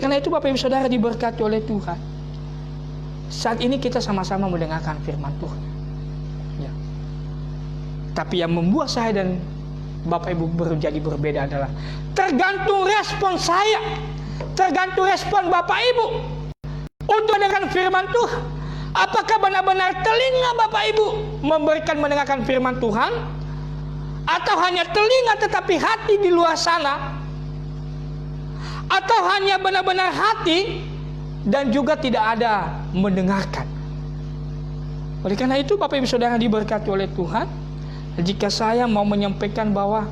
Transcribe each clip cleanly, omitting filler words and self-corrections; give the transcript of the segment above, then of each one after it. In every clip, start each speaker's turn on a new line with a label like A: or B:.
A: karena itu Bapak Ibu Saudara diberkati oleh Tuhan, saat ini kita sama-sama mendengarkan firman Tuhan. Ya. Tapi yang membuat saya dan Bapak Ibu menjadi berbeda adalah tergantung respon saya, tergantung respon Bapak Ibu untuk mendengarkan firman Tuhan. Apakah benar-benar telinga Bapak Ibu memberikan mendengarkan firman Tuhan, atau hanya telinga tetapi hati di luar sana, atau hanya benar-benar hati dan juga tidak ada mendengarkan. Oleh karena itu Bapak Ibu Saudara diberkati oleh Tuhan, jika saya mau menyampaikan bahwa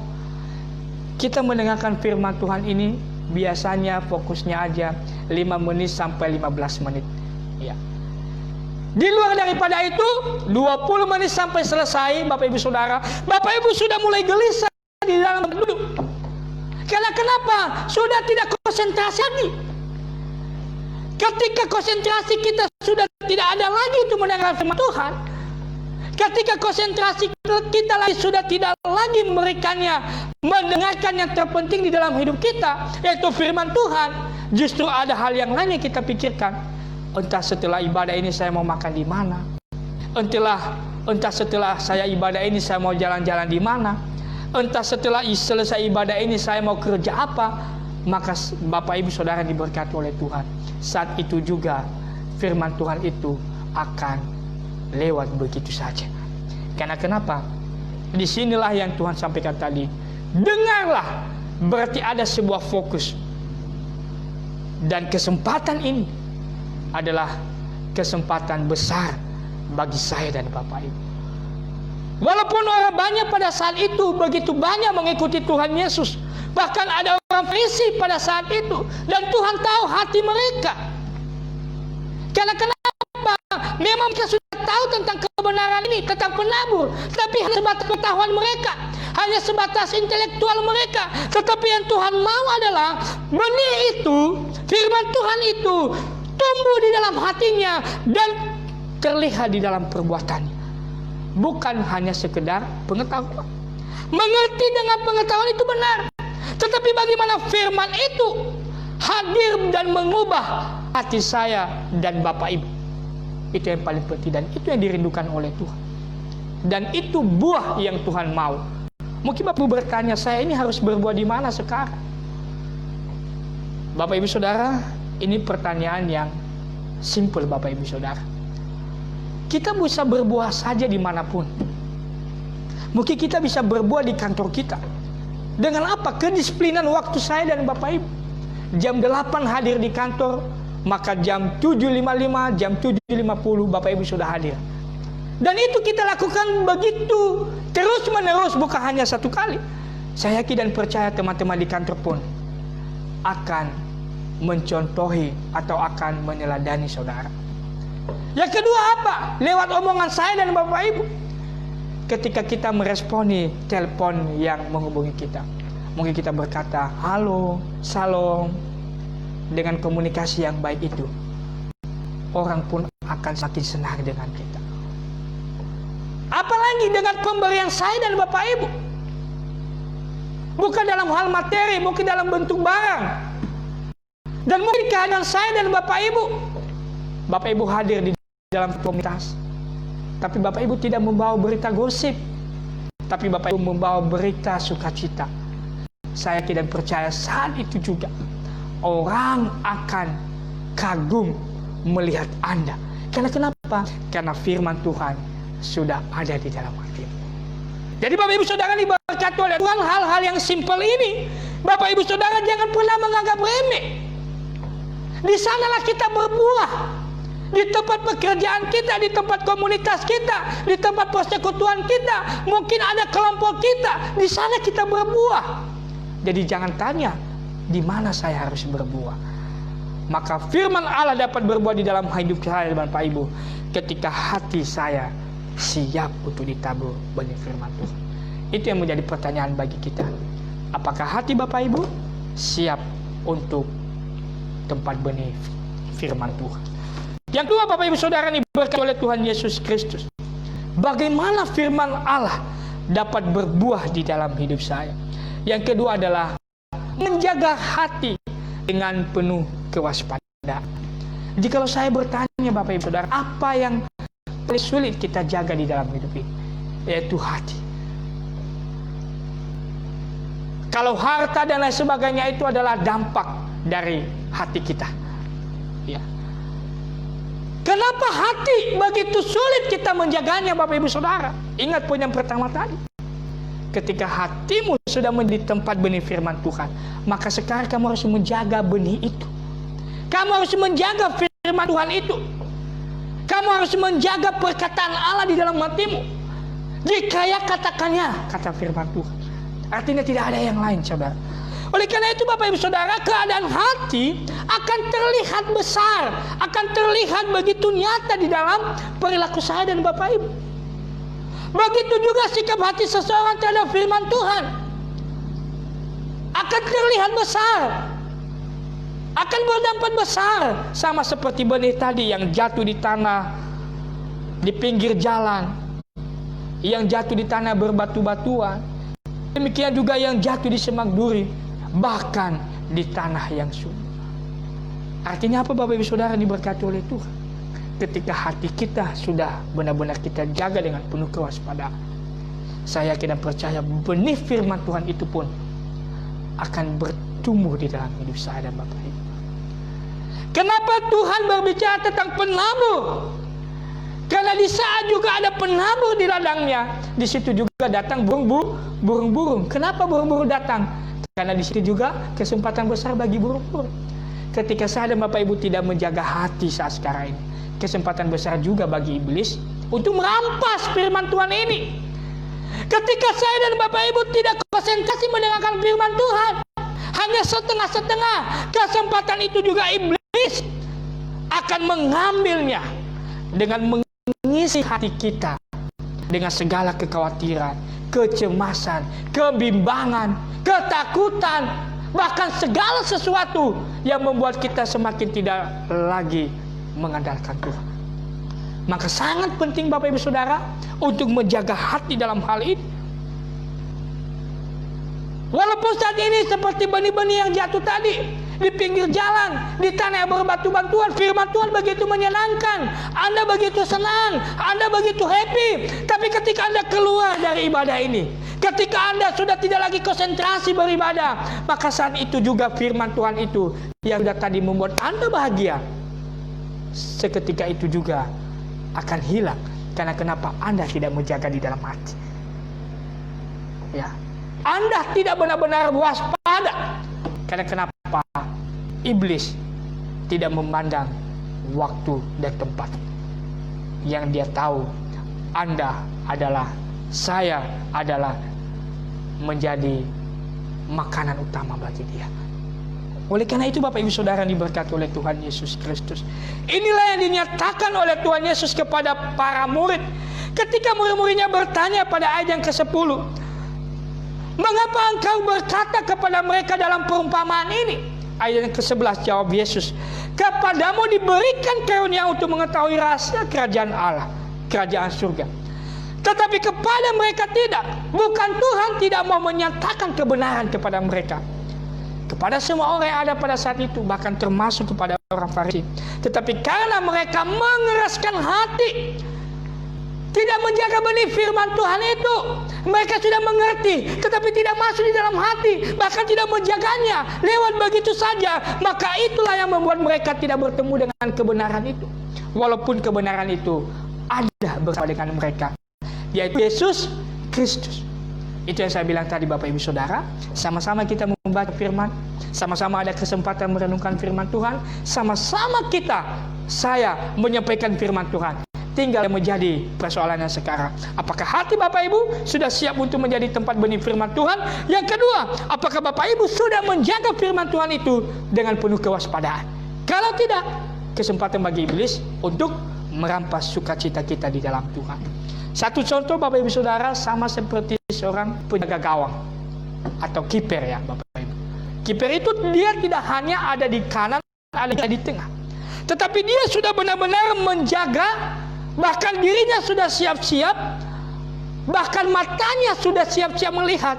A: kita mendengarkan firman Tuhan ini biasanya fokusnya aja 5 menit sampai 15 menit. Ya. Di luar daripada itu 20 menit sampai selesai Bapak Ibu Saudara, Bapak Ibu sudah mulai gelisah di dalam duduk. Karena kenapa? Sudah tidak konsentrasi lagi. Ketika konsentrasi kita sudah tidak ada lagi untuk mendengar firman Tuhan, ketika konsentrasi kita lagi sudah tidak lagi memberikannya, mendengarkan yang terpenting di dalam hidup kita, yaitu firman Tuhan, justru ada hal yang lain yang kita pikirkan. Entah setelah ibadah ini saya mau makan di mana, entah setelah saya ibadah ini saya mau jalan-jalan di mana, entah setelah selesai ibadah ini saya mau kerja apa. Maka Bapak Ibu Saudara diberkati oleh Tuhan, saat itu juga firman Tuhan itu akan lewat begitu saja. Karena kenapa? Disinilah yang Tuhan sampaikan tadi. Dengarlah, berarti ada sebuah fokus. Dan kesempatan ini adalah kesempatan besar bagi saya dan Bapak Ibu. Walaupun orang banyak pada saat itu begitu banyak mengikuti Tuhan Yesus, bahkan ada orang Farisi pada saat itu, dan Tuhan tahu hati mereka. Karena kenapa? Memang mereka sudah tahu tentang kebenaran ini, tentang penabur, tapi hanya sebatas pengetahuan mereka, hanya sebatas intelektual mereka. Tetapi yang Tuhan mau adalah benih itu, firman Tuhan itu tumbuh di dalam hatinya dan terlihat di dalam perbuatannya. Bukan hanya sekedar pengetahuan. Mengerti dengan pengetahuan itu benar, tetapi bagaimana firman itu hadir dan mengubah hati saya dan Bapak Ibu. Itu yang paling penting, dan itu yang dirindukan oleh Tuhan. Dan itu buah yang Tuhan mau. Mungkin Bapak Ibu bertanya, saya ini harus berbuah di mana sekarang? Bapak Ibu Saudara, ini pertanyaan yang simpel Bapak Ibu Saudara. Kita bisa berbuah saja dimanapun. Mungkin kita bisa berbuah di kantor kita. Dengan apa? Kedisiplinan waktu saya dan Bapak Ibu. Jam 8 hadir di kantor, maka jam 7.55, jam 7.50 Bapak Ibu sudah hadir. Dan itu kita lakukan begitu terus menerus, bukan hanya satu kali. Saya yakin dan percaya teman-teman di kantor pun akan mencontohi atau akan meneladani saudara. Yang kedua apa? Lewat omongan saya dan Bapak Ibu. Ketika kita meresponi telepon yang menghubungi kita, mungkin kita berkata halo, salam. Dengan komunikasi yang baik itu, orang pun akan semakin senang dengan kita. Apalagi dengan pemberian saya dan Bapak Ibu, bukan dalam hal materi, mungkin dalam bentuk barang. Dan mungkin kehadiran saya dan Bapak Ibu, Bapak Ibu hadir di dalam komunitas, tapi Bapak Ibu tidak membawa berita gosip, tapi Bapak Ibu membawa berita sukacita. Saya tidak percaya saat itu juga orang akan kagum melihat Anda. Karena kenapa? Karena firman Tuhan sudah ada di dalam hati. Jadi Bapak Ibu Saudara diberkati oleh Tuhan, hal-hal yang simpel ini Bapak Ibu Saudara jangan pernah menganggap remeh. Di sanalah kita berbuah. Di tempat pekerjaan kita, di tempat komunitas kita, di tempat persekutuan kita, mungkin ada kelompok kita, di sana kita berbuah. Jadi jangan tanya, di mana saya harus berbuah. Maka firman Allah dapat berbuah di dalam hidup saya dan Bapak Ibu ketika hati saya siap untuk ditabur benih firman Tuhan. Itu yang menjadi pertanyaan bagi kita. Apakah hati Bapak Ibu siap untuk tempat benih firman Tuhan? Yang kedua Bapak Ibu Saudara diberkati oleh Tuhan Yesus Kristus, bagaimana firman Allah dapat berbuah di dalam hidup saya? Yang kedua adalah menjaga hati dengan penuh kewaspadaan. Jadi kalau saya bertanya Bapak Ibu Saudara, apa yang paling sulit kita jaga di dalam hidup ini? Yaitu hati. Kalau harta dan lain sebagainya itu adalah dampak dari hati kita. Ya. Kenapa hati begitu sulit kita menjaganya Bapak Ibu Saudara? Ingat poin yang pertama tadi. Ketika hatimu sudah menjadi tempat benih firman Tuhan, maka sekarang kamu harus menjaga benih itu. Kamu harus menjaga firman Tuhan itu. Kamu harus menjaga perkataan Allah di dalam hatimu. Jika ya katakannya, kata firman Tuhan. Artinya tidak ada yang lain, saudara. Oleh karena itu Bapak Ibu Saudara, keadaan hati akan terlihat besar, akan terlihat begitu nyata di dalam perilaku saya dan Bapak Ibu. Begitu juga sikap hati seseorang terhadap firman Tuhan akan terlihat besar, akan berdampak besar, sama seperti benih tadi yang jatuh di tanah di pinggir jalan, yang jatuh di tanah berbatu-batuan. Demikian juga yang jatuh di semak duri, bahkan di tanah yang subur. Artinya apa Bapak Ibu Saudara diberkati oleh Tuhan? Ketika hati kita sudah benar-benar kita jaga dengan penuh kewaspadaan, saya yakin dan percaya benih firman Tuhan itu pun akan bertumbuh di dalam hidup saya dan Bapak Ibu. Kenapa Tuhan berbicara tentang penabur? Karena di saat juga ada penabur di ladangnya, di situ juga datang burung-burung. Kenapa burung-burung datang? Karena di situ juga kesempatan besar bagi burung-burung. Ketika saya dan Bapak Ibu tidak menjaga hati saat sekarang ini, kesempatan besar juga bagi iblis untuk merampas firman Tuhan ini. Ketika saya dan Bapak Ibu tidak konsentrasi mendengarkan firman Tuhan, hanya setengah-setengah, kesempatan itu juga iblis akan mengambilnya dengan mengisi hati kita dengan segala kekhawatiran, kecemasan, kebimbangan, ketakutan, bahkan segala sesuatu yang membuat kita semakin tidak lagi mengandalkan Tuhan. Maka sangat penting Bapak Ibu Saudara untuk menjaga hati dalam hal ini. Walaupun saat ini seperti benih-benih yang jatuh tadi di pinggir jalan, di tanah yang berbatu-batuan, firman Tuhan begitu menyenangkan, Anda begitu senang, Anda begitu happy. Tapi ketika Anda keluar dari ibadah ini, ketika Anda sudah tidak lagi konsentrasi beribadah, maka saat itu juga firman Tuhan itu yang sudah tadi membuat Anda bahagia, seketika itu juga akan hilang. Karena kenapa? Anda tidak menjaga di dalam hati. Ya, Anda tidak benar-benar waspada. Karena kenapa? Iblis tidak memandang waktu dan tempat. Yang dia tahu, Anda adalah, saya adalah menjadi makanan utama bagi dia. Oleh karena itu Bapak Ibu Saudara diberkati oleh Tuhan Yesus Kristus, inilah yang dinyatakan oleh Tuhan Yesus kepada para murid. Ketika murid-muridnya bertanya pada ayat yang ke-10, mengapa engkau berkata kepada mereka dalam perumpamaan ini? Ayat yang ke-11 jawab Yesus, kepadamu diberikan karunia untuk mengetahui rahasia kerajaan Allah, kerajaan surga. Tetapi kepada mereka tidak. Bukan Tuhan tidak mau menyatakan kebenaran kepada mereka, kepada semua orang yang ada pada saat itu, bahkan termasuk kepada orang Farisi. Tetapi karena mereka mengeraskan hati, tidak menjaga benih firman Tuhan itu, mereka sudah mengerti tetapi tidak masuk di dalam hati, bahkan tidak menjaganya, lewat begitu saja, maka itulah yang membuat mereka tidak bertemu dengan kebenaran itu. Walaupun kebenaran itu ada bersama dengan mereka, yaitu Yesus Kristus. Itu yang saya bilang tadi Bapak Ibu Saudara, sama-sama kita membaca firman, sama-sama ada kesempatan merenungkan firman Tuhan, sama-sama saya menyampaikan firman Tuhan. Tinggal menjadi persoalannya sekarang, apakah hati Bapak Ibu sudah siap untuk menjadi tempat benih firman Tuhan? Yang kedua, apakah Bapak Ibu sudah menjaga firman Tuhan itu dengan penuh kewaspadaan? Kalau tidak, kesempatan bagi iblis untuk merampas sukacita kita di dalam Tuhan. Satu contoh Bapak Ibu Saudara, sama seperti seorang penjaga gawang atau kiper ya Bapak Ibu. Kiper itu dia tidak hanya ada di kanan, ada di tengah, tetapi dia sudah benar-benar menjaga. Bahkan dirinya sudah siap-siap, bahkan matanya sudah siap-siap melihat,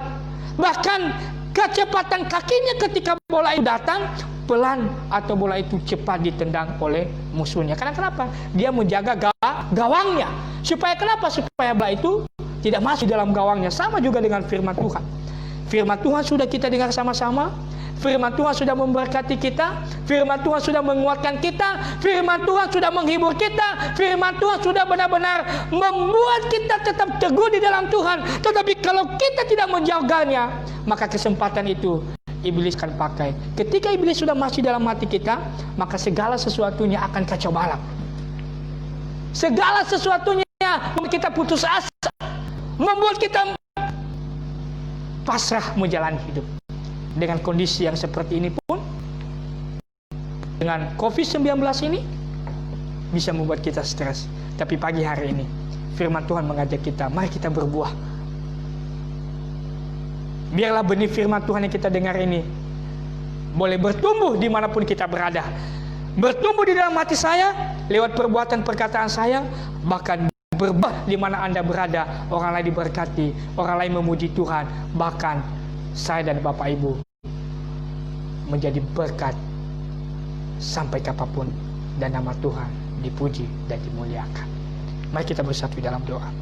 A: bahkan kecepatan kakinya ketika bola itu datang pelan atau bola itu cepat ditendang oleh musuhnya. Karena kenapa? Dia menjaga gawangnya. Supaya kenapa? Supaya bola itu tidak masuk dalam gawangnya. Sama juga dengan firman Tuhan. Firman Tuhan sudah kita dengar sama-sama. Firman Tuhan sudah memberkati kita. Firman Tuhan sudah menguatkan kita. Firman Tuhan sudah menghibur kita. Firman Tuhan sudah benar-benar membuat kita tetap teguh di dalam Tuhan. Tetapi kalau kita tidak menjaganya, maka kesempatan itu iblis akan pakai. Ketika iblis sudah masih dalam hati kita, maka segala sesuatunya akan kacau balau. Segala sesuatunya membuat kita putus asa, membuat kita pasrah menjalani hidup. Dengan kondisi yang seperti ini pun, dengan COVID-19 ini, bisa membuat kita stres. Tapi pagi hari ini, firman Tuhan mengajak kita, mari kita berbuah. Biarlah benih firman Tuhan yang kita dengar ini boleh bertumbuh dimanapun kita berada. Bertumbuh di dalam hati saya, lewat perbuatan perkataan saya, bahkan berbuah di mana Anda berada. Orang lain diberkati, orang lain memuji Tuhan. Bahkan saya dan Bapak Ibu menjadi berkat sampai kapanpun, dan nama Tuhan dipuji dan dimuliakan. Mari kita bersatu dalam doa.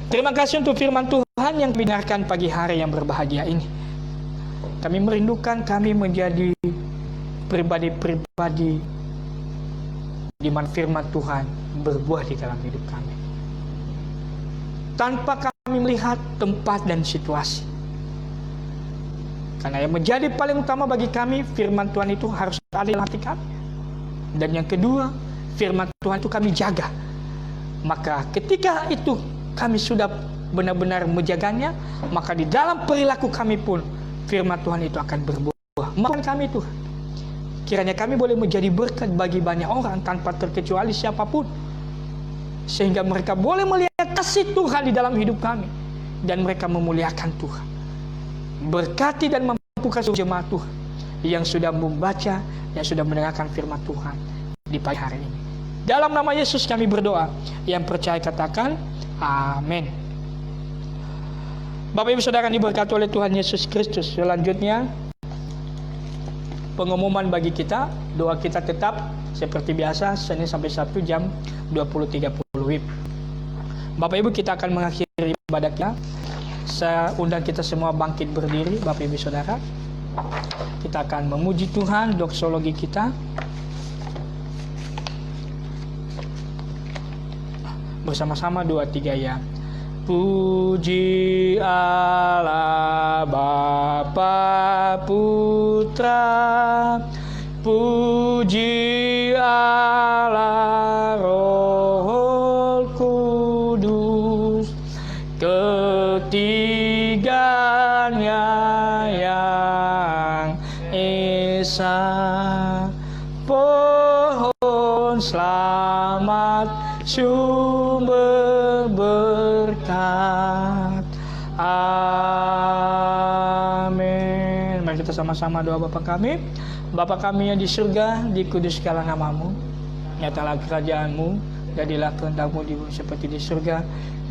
A: Terima kasih untuk firman Tuhan yang mendengarkan pagi hari yang berbahagia ini. Kami merindukan kami menjadi pribadi-pribadi di mana firman Tuhan berbuah di dalam hidup kami, tanpa kami melihat tempat dan situasi. Karena yang menjadi paling utama bagi kami, firman Tuhan itu harus ada dalam hati kami. Dan yang kedua, firman Tuhan itu kami jaga. Maka ketika itu kami sudah benar-benar menjaganya, maka di dalam perilaku kami pun firman Tuhan itu akan berbuah. Maafkan kami Tuhan. Kiranya kami boleh menjadi berkat bagi banyak orang tanpa terkecuali siapapun. Sehingga mereka boleh melihat kasih Tuhan di dalam hidup kami. Dan mereka memuliakan Tuhan. Berkati dan mampukan seluruh jemaat Tuhan yang sudah membaca, yang sudah mendengarkan firman Tuhan di pagi hari ini. Dalam nama Yesus kami berdoa. Yang percaya katakan amin. Bapak Ibu Saudara diberkati oleh Tuhan Yesus Kristus. Selanjutnya pengumuman bagi kita. Doa kita tetap seperti biasa Senin sampai Sabtu jam 20.30 WIB. Bapak Ibu, kita akan mengakhiri ibadah kita. Saya undang kita semua bangkit berdiri, Bapak Ibu Saudara. Kita akan memuji Tuhan, doksologi kita. Bersama-sama 2-3 ya. Puji Allah Bapa Putra, puji Allah Roh Kudus, ketiganya yang esa. Pohon selamat sumber berkat. Amin. Mari kita sama-sama doa Bapa kami. Bapa kami yang di surga, dikuduskanlah namamu, nyatalah kerajaan-Mu, jadilah kehendak-Mu di bumi seperti di surga.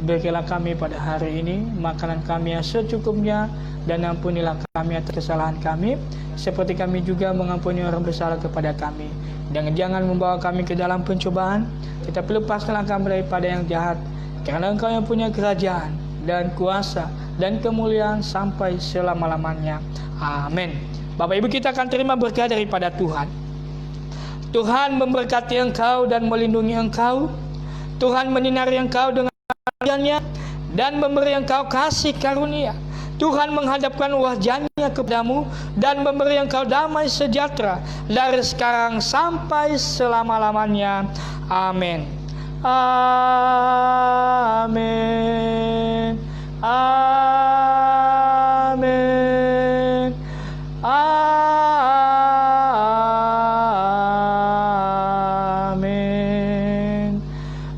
A: Berikanlah kami pada hari ini makanan kami yang secukupnya, dan ampunilah kami atas kesalahan kami, seperti kami juga mengampuni orang bersalah kepada kami. Dan jangan membawa kami ke dalam pencobaan, tetapi lepaskanlah kami daripada yang jahat, karena Engkau yang punya kerajaan dan kuasa dan kemuliaan sampai selama-lamanya. Amin. Bapak Ibu, kita akan terima berkat daripada Tuhan. Tuhan memberkati engkau dan melindungi engkau. Tuhan menyinari engkau dengan wajah-Nya dan memberi engkau kasih karunia. Tuhan menghadapkan wajah-Nya kepadamu dan memberi engkau damai sejahtera dari sekarang sampai selama-lamanya. Amin. Amin. Amin. Amin.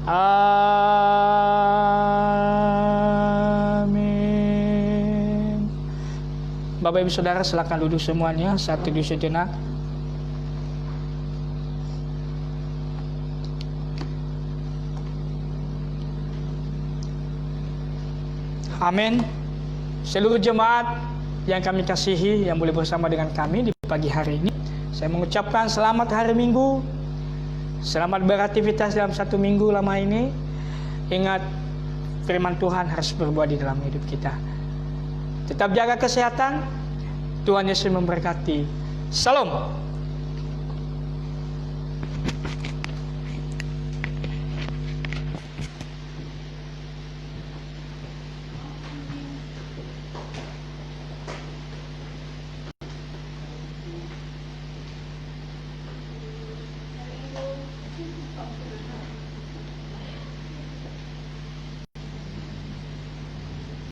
A: Amin. Bapak Ibu Saudara, silakan duduk semuanya. Satu duduk sejenak. Amin. Seluruh jemaat yang kami kasihi, yang boleh bersama dengan kami di pagi hari ini. Saya mengucapkan selamat hari Minggu. Selamat beraktivitas dalam satu minggu lama ini. Ingat, firman Tuhan harus berbuah di dalam hidup kita. Tetap jaga kesehatan. Tuhan Yesus memberkati. Salam.